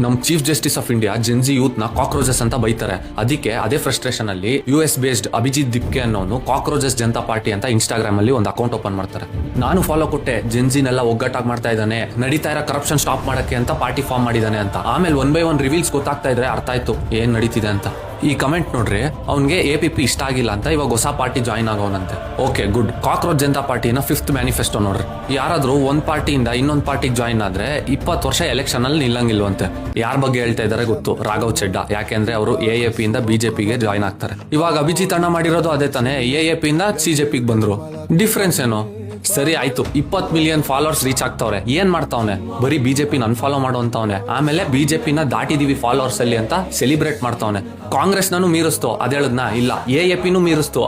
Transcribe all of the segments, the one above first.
ನಮ್ chief justice of India Gen Z youth ನ cockroaches ಅಂತ ಬೈತಾರೆ. ಅದಕ್ಕೆ ಅದೇ ಫ್ರಸ್ಟ್ರೇಷನ್ ಅಲ್ಲಿ US ಬೇಸ್ಡ್ ಅಭಿಜಿತ್ ದಿಪ್ಕೆ ಅನ್ನೋನು ಕಾಕ್ರೋಚಸ್ ಜನತಾ ಪಾರ್ಟಿ ಅಂತ ಇನ್ಸ್ಟಾಗ್ರಾಮ್ ಅಲ್ಲಿ ಒಂದು ಅಕೌಂಟ್ ಓಪನ್ ಮಾಡ್ತಾರೆ. ನಾನು ಫಾಲೋ ಕೊಟ್ಟೆ, ಜೆನ್ಜಿನೆಲ್ಲ ಒಗ್ಗಟ್ಟಾಗಿ ಮಾಡ್ತಾ ಇದ್ದಾನೆ, ನಡೀತಾ ಇರೋ ಕರಪ್ಷನ್ ಸ್ಟಾಪ್ ಮಾಡಕ್ಕೆ ಅಂತ ಪಾರ್ಟಿ ಫಾರ್ಮ್ ಮಾಡಿದಾನೆ ಅಂತ. ಆಮೇಲೆ 1 by 1 ರಿವೀಲ್ಸ್ ಗೊತ್ತಾಗ್ತಾ ಇದ್ರೆ ಅರ್ಥ ಆಯ್ತು ಏನ್ ನಡೀತಿದೆ ಅಂತ. ಈ ಕಮೆಂಟ್ ನೋಡ್ರಿ, ಅವ್ನಿಗೆ APP ಇಷ್ಟ ಆಗಿಲ್ಲ ಅಂತ ಇವಾಗ ಹೊಸ ಪಾರ್ಟಿ ಜಾಯಿನ್ ಆಗೋನಂತೆ. Okay good. ಕಾಕ್ರೋಚ್ ಜನತಾ ಪಾರ್ಟಿನ 5th ಮ್ಯಾನಿಫೆಸ್ಟೋ ನೋಡ್ರಿ. ಯಾರಾದ್ರೂ ಒಂದ್ ಪಾರ್ಟಿಯಿಂದ ಇನ್ನೊಂದ್ ಪಾರ್ಟಿಗೆ ಜಾಯಿನ್ ಆದ್ರೆ 20 ವರ್ಷ ಎಲೆಕ್ಷನ್ ಅಲ್ಲಿ ನಿಲ್ಲಂಗಿಲ್ವಂತೆ. ಯಾರ ಬಗ್ಗೆ ಹೇಳ್ತಾ ಇದಾರೆ ಗೊತ್ತು? ರಾಘವ್ ಚೆಡ್ಡಾ. ಯಾಕೆಂದ್ರೆ ಅವರು AAP ಇಂದ BJPಗೆ ಜಾಯಿನ್ ಆಗ್ತಾರೆ. ಇವಾಗ ಅಭಿಜಿತ್ ಅಣ್ಣ ಮಾಡಿರೋದು ಅದೇ ತಾನೆ, AAP ಇಂದ CJPಗೆ ಬಂದ್ರು. ಡಿಫ್ರೆನ್ಸ್ ಏನು? ಸರಿ ಆಯ್ತು, 20 ಮಿಲಿಯನ್ ಫಾಲೋವರ್ಸ್ ರೀಚ್ ಆಗ್ತಾವ್ರೆ, ಏನ್ ಮಾಡ್ತಾವ್ನೆ? ಬರೀ BJP ಅನ್ಫಾಲೋ ಮಾಡುವಂತವ್ನೆ. ಆಮೇಲೆ BJP ನ ದಾಟಿದೀವಿ ಫಾಲೋವರ್ಸ್ ಅಲ್ಲಿ ಅಂತ ಸೆಲಿಬ್ರೇಟ್ ಮಾಡ್ತಾವ್ನೆ. ಕಾಂಗ್ರೆಸ್ ನಾನು ಮೀರಿಸ್ತು ಅದೇಳದ್ನ ಇಲ್ಲ, AAP ನು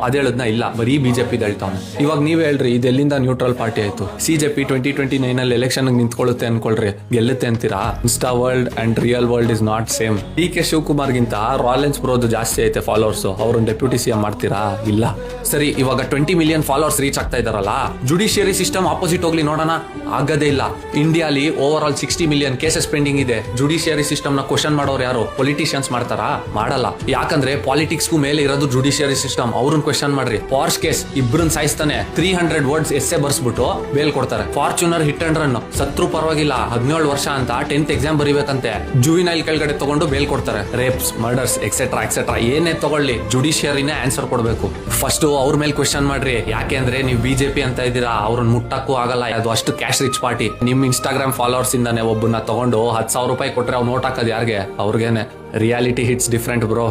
ಅದೇಳದ್ನ ಇಲ್ಲ, ಬರೀ BJP ಹೇಳ್ತಾವ್ನೆ. ಇವಾಗ ನೀವ್ ಹೇಳ್ರಿ, ಇದೆಲ್ಲಿಂದ ನ್ಯೂಟ್ರಲ್ ಪಾರ್ಟಿ ಆಯ್ತು? CJP 2029 ಅಲ್ಲಿ ಎಲೆಕ್ಷನ್ ನಿಂತ್ಕೊಳ್ಳುತ್ತೆ ಅನ್ಕೊಳ್ರಿ, ಗೆಲ್ಲುತ್ತೆ ಅಂತೀರಾ? Insta world and real world is not same. DK Shivakumar ಗಿಂತ ರಾಲೆನ್ಸ್ ಬ್ರೋದು ಜಾಸ್ತಿ ಐತೆ ಫಾಲೋವರ್ಸ್, ಅವ್ರನ್ನ ಡೆಪ್ಯೂಟಿ CM ಮಾಡ್ತೀರಾ? ಇಲ್ಲ. ಸರಿ, ಇವಾಗ 20 ಮಿಲಿಯನ್ ಫಾಲೋವರ್ಸ್ ರೀಚ್ ಆಗ್ತಾ ಇದಾರಲ್ಲ, ಜುಡಿಷಿಯರಿ ಸಿಸ್ಟಮ್ ಆಪೋಸಿಟ್ ಹೋಗ್ಲಿ ನೋಡೋಣ. ಆಗದೇ ಇಲ್ಲ. ಇಂಡಿಯಾಲಿ over all 60 million cases pending ಇದೆ. ಜುಡಿಷಿಯರಿ ಸಿಸ್ಟಮ್ ನ ಕ್ವಶನ್ ಮಾಡೋರು ಯಾರು? ಪೊಲಿಟಿಷಿಯನ್ಸ್ ಮಾಡ್ತಾರಾ? ಮಾಡಲ್ಲ. ಯಾಕಂದ್ರೆ ಪಾಲಿಟಿಕ್ಸ್ಗೂ ಮೇಲೆ ಇರೋದು ಜುಡಿಷಿಯರಿ ಸಿಸ್ಟಮ್. ಅವ್ರನ್ನ ಕ್ವಶನ್ ಮಾಡ್ರಿ. ಪಾರ್ಶ್ ಕೇಸ್ ಇಬ್ಬರನ್ನ ಸಾಯಿಸ್ತಾನೆ, 300 ವರ್ಡ್ಸ್ ಎಸ್ಸೆ ಬರ್ಸ್ಬಿಟ್ಟು ಬೇಲ್ ಕೊಡ್ತಾರೆ. ಫಾರ್ಚುನರ್ ಹಿಟ್ ಅಂಡ್ ರನ್, ಸತ್ರು ಪರವಾಗಿಲ್ಲ, 17 ವರ್ಷ ಅಂತ 10th ಎಕ್ಸಾಮ್ ಬರೀಬೇಕಂತೆ, ಜುವಿನೈಲ್ ಕೆಳಗಡೆ ತಗೊಂಡು ಬೇಲ್ ಕೊಡ್ತಾರೆ. ರೇಪ್ಸ್, ಮರ್ಡರ್ಸ್ ಎಕ್ಸೆಟ್ರಾ ಏನೇ ತಗೊಳ್ಳಿ, ಜುಡಿಷಿಯರಿನೇ ಆನ್ಸರ್ ಕೊಡ್ಬೇಕು. ಫಸ್ಟ್ ಅವ್ರ ಮೇಲೆ ಕ್ವಶನ್ ಮಾಡ್ರಿ. ಯಾಕೆಂದ್ರೆ ನೀವು BJP ಅಂತ ಇದ್ದೀರಾ, ಅವ್ರನ್ನ ಮುಟ್ಟಕ್ಕೂ ಆಗಲ್ಲ, ಅದು ಅಷ್ಟು ಕ್ಯಾಶ್ ರಿಚ್ ಪಾರ್ಟಿ. ನಿಮ್ ಇನ್ಸ್ಟಾಗ್ರಾಮ್ ಫಾಲೋವರ್ಸ್ ಇಂದಾನೆ ಒಬ್ಬನ ತಗೊಂಡು 10,000 ರೂಪಾಯಿ ಕೊಟ್ರೆ ಅವ್ರು ನೋಟ್ ಹಾಕೋದು ಯಾರಿಗೆ? ಅವ್ರಿಗೇನೆ. Reality hits different bro.